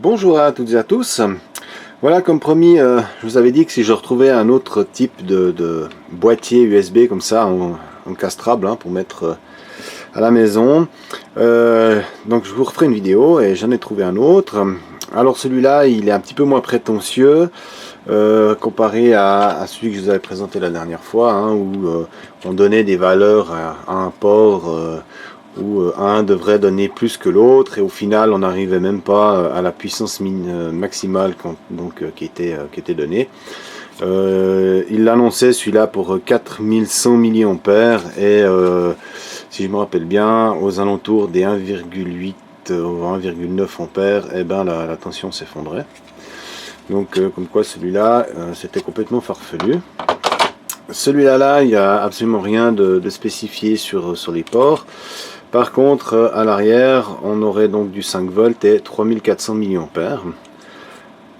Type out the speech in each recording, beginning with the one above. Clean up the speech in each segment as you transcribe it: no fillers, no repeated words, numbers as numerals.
Bonjour à toutes et à tous. Voilà, comme promis, je vous avais dit que si je retrouvais un autre type de boîtier USB comme ça, encastrable, pour mettre à la maison, donc je vous referai une vidéo et j'en ai trouvé un autre. Alors celui-là, il est un petit peu moins prétentieux comparé à celui que je vous avais présenté la dernière fois, où on donnait des valeurs à un port où un devrait donner plus que l'autre et au final on n'arrivait même pas à la puissance maximale qui était donnée. Il l'annonçait celui-là pour 4100 mAh et si je me rappelle bien aux alentours des 1,8 ou 1,9 ampères, et ben la tension s'effondrait. Donc comme quoi celui-là c'était complètement farfelu. Celui-là, il n'y a absolument rien de spécifié sur les ports. Par contre, à l'arrière, on aurait donc du 5 volts et 3400 mAh.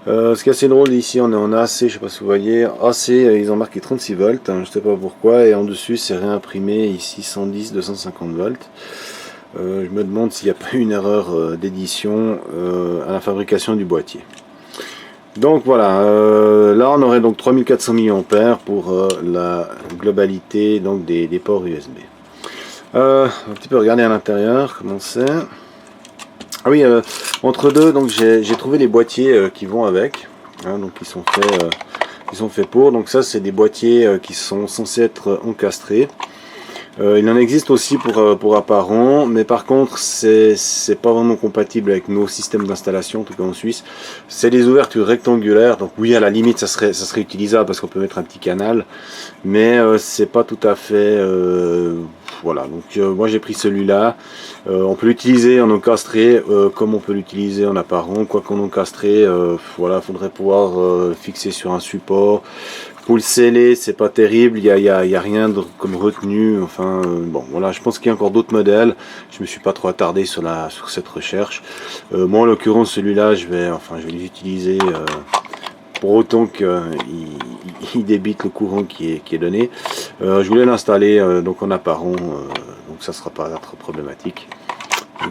Ce qui est assez drôle, ici on est en AC, je ne sais pas si vous voyez, AC, ils ont marqué 36 volts, je ne sais pas pourquoi, et en dessus c'est réimprimé ici 110, 250 volts. Je me demande s'il n'y a pas une erreur d'édition à la fabrication du boîtier. Donc voilà, là on aurait donc 3400 mAh pour la globalité donc des ports USB. Un petit peu regarder à l'intérieur comment c'est. Ah oui, entre deux, donc j'ai trouvé les boîtiers qui vont avec, donc ils sont faits pour. Donc ça c'est des boîtiers qui sont censés être encastrés. Il en existe aussi pour apparent, mais par contre c'est pas vraiment compatible avec nos systèmes d'installation, en tout cas en Suisse. C'est des ouvertures rectangulaires, donc oui à la limite ça serait utilisable parce qu'on peut mettre un petit canal, mais c'est pas tout à fait voilà. Donc moi j'ai pris celui-là. On peut l'utiliser en encastré comme on peut l'utiliser en apparent, quoi qu'en encastré, voilà, faudrait pouvoir fixer sur un support. Pour le sceller, c'est pas terrible, il y a rien comme retenue, enfin bon voilà, je pense qu'il y a encore d'autres modèles. Je me suis pas trop attardé sur cette recherche. Moi en l'occurrence celui-là, je vais l'utiliser pour autant qu'il débite le courant qui est donné. Je voulais l'installer donc en apparent, donc ça sera pas trop problématique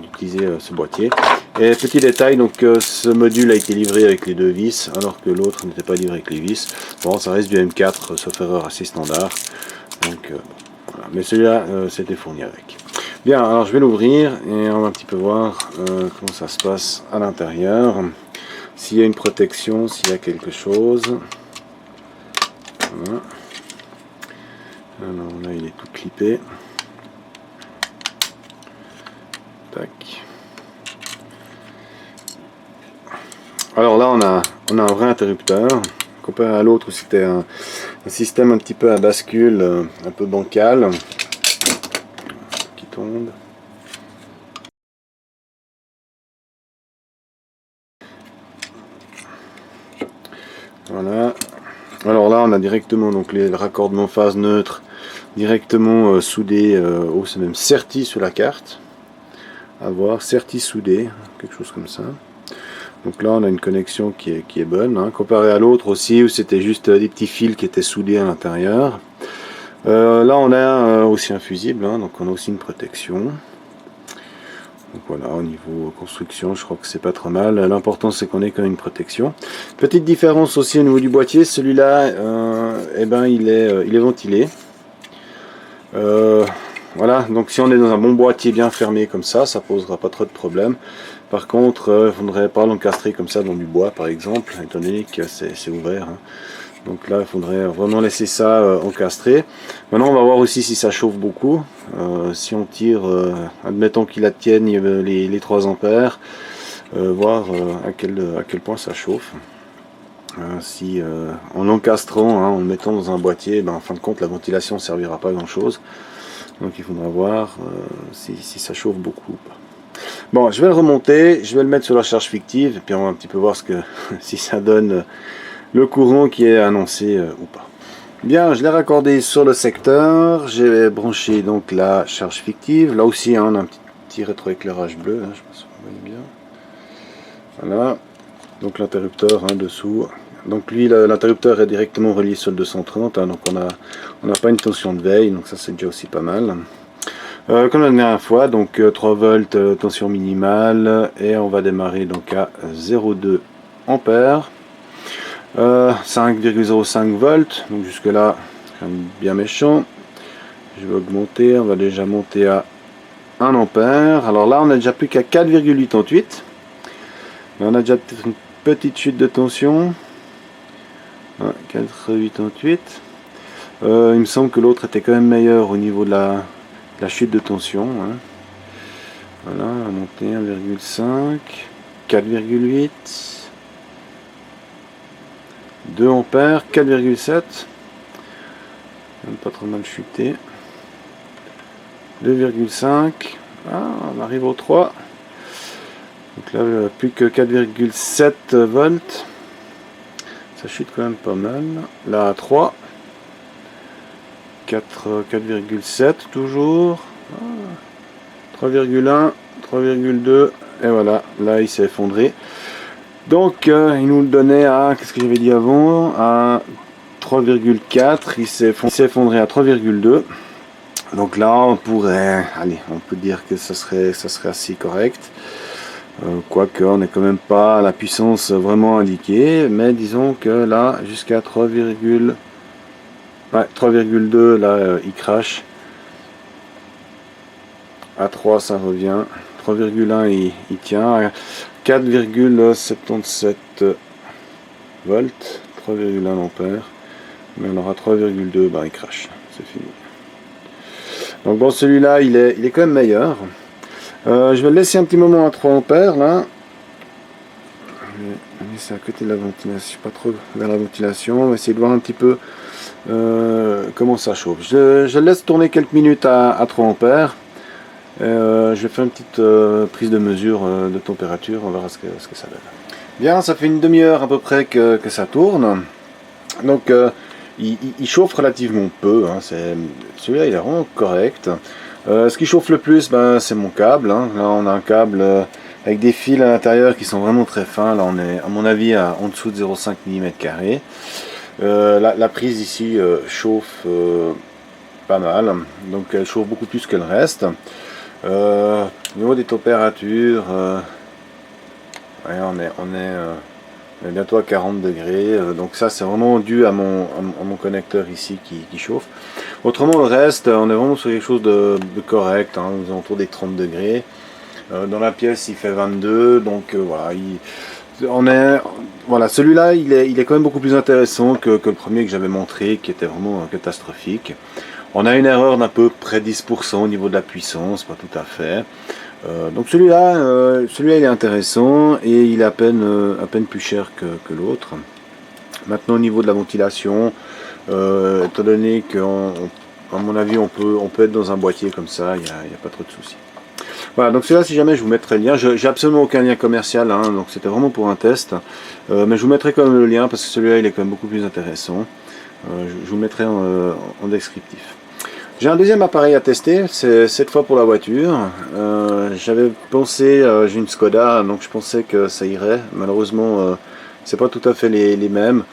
d'utiliser ce boîtier. Et petit détail, donc ce module a été livré avec les 2 vis alors que l'autre n'était pas livré avec les vis. Bon, ça reste du M4 sauf erreur assez standard, donc voilà. Mais celui-là c'était fourni avec. Bien, alors je vais l'ouvrir et on va un petit peu voir comment ça se passe à l'intérieur, s'il y a une protection, s'il y a quelque chose. Voilà. Alors là il est tout clippé. Tac. Alors là on a un vrai interrupteur comparé à l'autre où c'était un système un petit peu à bascule, un peu bancal qui tombe. Voilà. Alors là on a directement donc les raccordements phase neutre directement soudés, c'est même serti sur la carte. À voir, serti soudé, quelque chose comme ça. Donc là on a une connexion qui est bonne, comparé à l'autre aussi où c'était juste des petits fils qui étaient soudés à l'intérieur. Là on a aussi un fusible, donc on a aussi une protection. Donc voilà, au niveau construction je crois que c'est pas trop mal. L'important c'est qu'on ait quand même une protection. Petite différence aussi au niveau du boîtier, celui-là eh ben il est ventilé. Voilà, donc si on est dans un bon boîtier bien fermé comme ça posera pas trop de problèmes. Par contre, il ne faudrait pas l'encastrer comme ça dans du bois par exemple, étant donné que c'est ouvert. Donc là, il faudrait vraiment laisser ça encastrer. Maintenant, on va voir aussi si ça chauffe beaucoup. Si on tire, admettons qu'il atteigne les 3 ampères, voir à quel point ça chauffe. Si en l'encastrant, en le mettant dans un boîtier, en fin de compte, la ventilation ne servira pas à grand chose. Donc il faudra voir si ça chauffe beaucoup ou pas. Bon, je vais le remonter, je vais le mettre sur la charge fictive, et puis on va un petit peu voir si ça donne le courant qui est annoncé ou pas. Bien, je l'ai raccordé sur le secteur, j'ai branché donc la charge fictive. Là aussi, on a un petit rétroéclairage bleu, je ne sais pas si vous voyez bien. Voilà, donc l'interrupteur dessous. Donc lui, l'interrupteur est directement relié sur le 230, donc on n'a pas une tension de veille, donc ça c'est déjà aussi pas mal. Comme la dernière fois, donc 3 volts tension minimale, et on va démarrer donc à 0,2 ampères. 5,05 volts, donc jusque là quand même bien méchant. Je vais augmenter, on va déjà monter à 1 ampère. Alors là on a déjà plus qu'à 4,88. On a déjà peut-être une petite chute de tension. 4,88. Il me semble que l'autre était quand même meilleur au niveau de la chute de tension. Hein. Voilà, on a monté 1,5, 4,8, 2 ampères, 4,7. Même pas trop mal chuté. 2,5. Ah, on arrive au 3. Donc là, plus que 4,7 volts. Ça chute quand même pas mal. Là, à 3. 4,7 toujours. 3,1, 3,2. Et voilà, là, il s'est effondré. Donc, il nous le donnait à, qu'est-ce que j'avais dit avant, à 3,4. Il s'est effondré à 3,2. Donc là, on pourrait, allez, on peut dire que ça serait assez correct. Quoique, on n'est quand même pas à la puissance vraiment indiquée. Mais disons que là, jusqu'à 3,2, là, il crache. À 3, ça revient. 3,1, il tient. 4,77 volts, 3,1 ampères, mais on aura 3,2, bah il crache, c'est fini. Donc bon, celui-là il est quand même meilleur. Je vais le laisser un petit moment à 3 ampères là. C'est à côté de la ventilation, je suis pas trop vers la ventilation. On va essayer de voir un petit peu comment ça chauffe. Je laisse tourner quelques minutes à 3 ampères. Je vais faire une petite prise de mesure de température, on verra ce que ça donne. Bien, ça fait une demi-heure à peu près que ça tourne. Donc il chauffe relativement peu, hein. Celui-là il est vraiment correct. Ce qui chauffe le plus, c'est mon câble, hein. Là on a un câble avec des fils à l'intérieur qui sont vraiment très fins. Là on est à mon avis en dessous de 0,5 mm². La prise ici chauffe pas mal, donc elle chauffe beaucoup plus que le reste. Au niveau des températures, ouais, on est bientôt à 40 degrés, donc ça c'est vraiment dû à mon connecteur ici qui chauffe. Autrement le reste, on est vraiment sur quelque chose de correct, hein, aux alentours des 30 degrés. Dans la pièce il fait 22, donc voilà, celui-là il est quand même beaucoup plus intéressant que le premier que j'avais montré, qui était vraiment catastrophique. On a une erreur d'à peu près 10% au niveau de la puissance, pas tout à fait. Donc celui-là il est intéressant et il est à peine plus cher que l'autre. Maintenant au niveau de la ventilation, étant donné qu'à mon avis on peut être dans un boîtier comme ça, il n'y a pas trop de soucis. Voilà, donc celui-là si jamais je vous mettrai le lien, j'ai absolument aucun lien commercial, hein, donc c'était vraiment pour un test. Mais je vous mettrai quand même le lien parce que celui-là il est quand même beaucoup plus intéressant. Je vous le mettrai en descriptif. J'ai un deuxième appareil à tester, c'est cette fois pour la voiture. J'avais pensé, j'ai une Skoda, donc je pensais que ça irait. Malheureusement, c'est pas tout à fait les mêmes.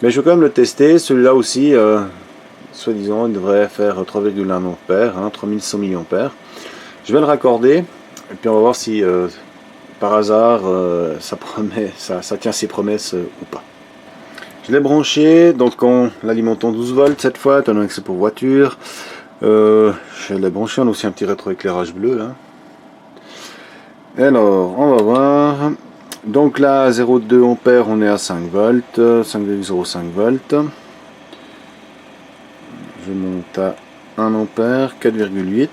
Mais je vais quand même le tester. Celui-là aussi, soi-disant, il devrait faire 3,1 ampères, hein, 3100 mAh. Je vais le raccorder, et puis on va voir si par hasard ça tient ses promesses ou pas. Je l'ai branché, donc en l'alimentant 12 volts cette fois, étant donné que c'est pour voiture. Je l'ai branché, on a aussi un petit rétroéclairage bleu là. Alors, on va voir. Donc là, 0,2 ampères, on est à 5 volts, 5,05 volts. Je monte à 1 ampère, 4,8.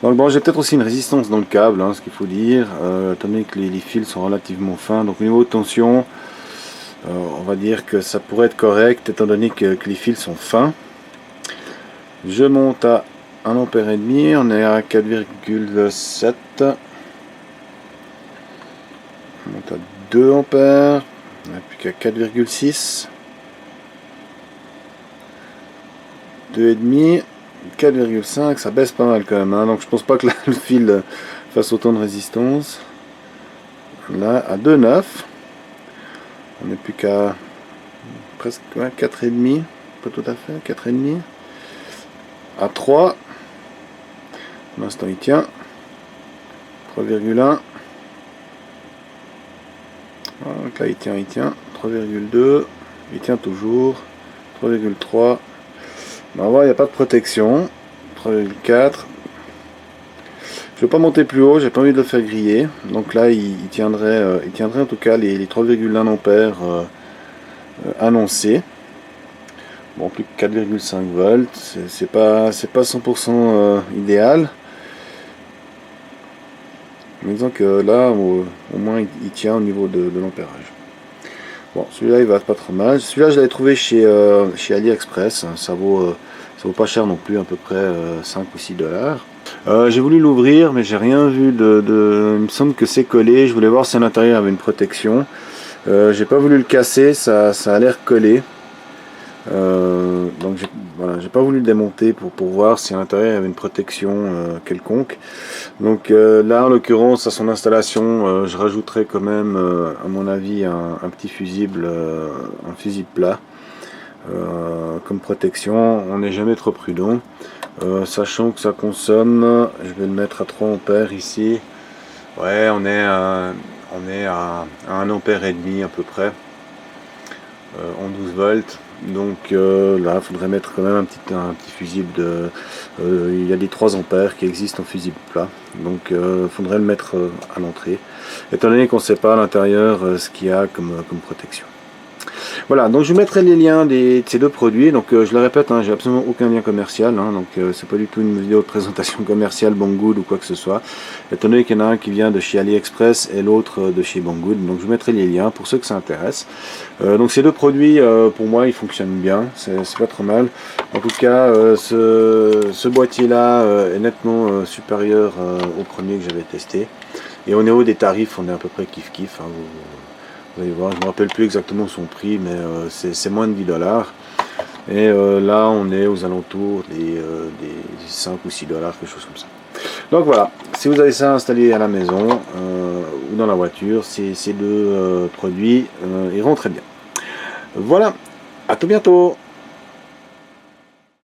Donc bon, j'ai peut-être aussi une résistance dans le câble, hein, ce qu'il faut dire, étant donné que les fils sont relativement fins. Donc au niveau de tension, on va dire que ça pourrait être correct, étant donné que les fils sont fins. Je monte à 1 ampère et demi, on est à 4,7. On monte à 2 ampères, on n'a plus qu'à 4,6. 2,5, 4,5, ça baisse pas mal quand même, hein, donc je pense pas que le fil fasse autant de résistance. Là à 2,9, on n'est plus qu'à presque 4,5, pas tout à fait, 4,5. À 3, Pour l'instant il tient. 3,1. Donc là il tient. 3,2. Il tient toujours. 3,3. On va voir, il n'y a pas de protection. 3,4. Je ne vais pas monter plus haut, j'ai pas envie de le faire griller. Donc là il tiendrait en tout cas les 3,1 ampères annoncés. Bon, plus que 4,5 volts, c'est pas 100% idéal. Mais disons que là, au moins, il tient au niveau de l'ampérage. Bon, celui-là, il va pas trop mal. Celui-là, je l'avais trouvé chez AliExpress. Ça vaut pas cher non plus, à peu près 5 ou 6 dollars. J'ai voulu l'ouvrir, mais j'ai rien vu il me semble que c'est collé. Je voulais voir si à l'intérieur il y avait une protection. J'ai pas voulu le casser, ça a l'air collé. Donc j'ai pas voulu le démonter pour voir si à l'intérieur il y avait une protection quelconque. Donc là en l'occurrence à son installation je rajouterai quand même à mon avis un petit fusible, un fusible plat comme protection. On n'est jamais trop prudent, sachant que ça consomme, je vais le mettre à 3 ampères ici. Ouais, on est à 1 ampère et demi à peu près en 12 volts. Donc là il faudrait mettre quand même un petit fusible de il y a des 3 ampères qui existent en fusible plat, donc il faudrait le mettre à l'entrée, étant donné qu'on ne sait pas à l'intérieur ce qu'il y a comme protection. Voilà, donc je vous mettrai les liens de ces deux produits. Donc je le répète, j'ai absolument aucun lien commercial, donc c'est pas du tout une vidéo de présentation commerciale Banggood ou quoi que ce soit, étant donné qu'il y en a un qui vient de chez AliExpress et l'autre de chez Banggood. Donc je vous mettrai les liens pour ceux que ça intéresse. Donc ces deux produits pour moi ils fonctionnent bien, c'est pas trop mal. En tout cas ce boîtier là est nettement supérieur au premier que j'avais testé, et au niveau des tarifs on est à peu près kiff kiff, vous allez voir, je ne me rappelle plus exactement son prix, mais c'est moins de 10 dollars. Et là, on est aux alentours des 5 ou 6 dollars, quelque chose comme ça. Donc voilà, si vous avez ça installé à la maison ou dans la voiture, ces deux produits iront très bien. Voilà, à tout bientôt.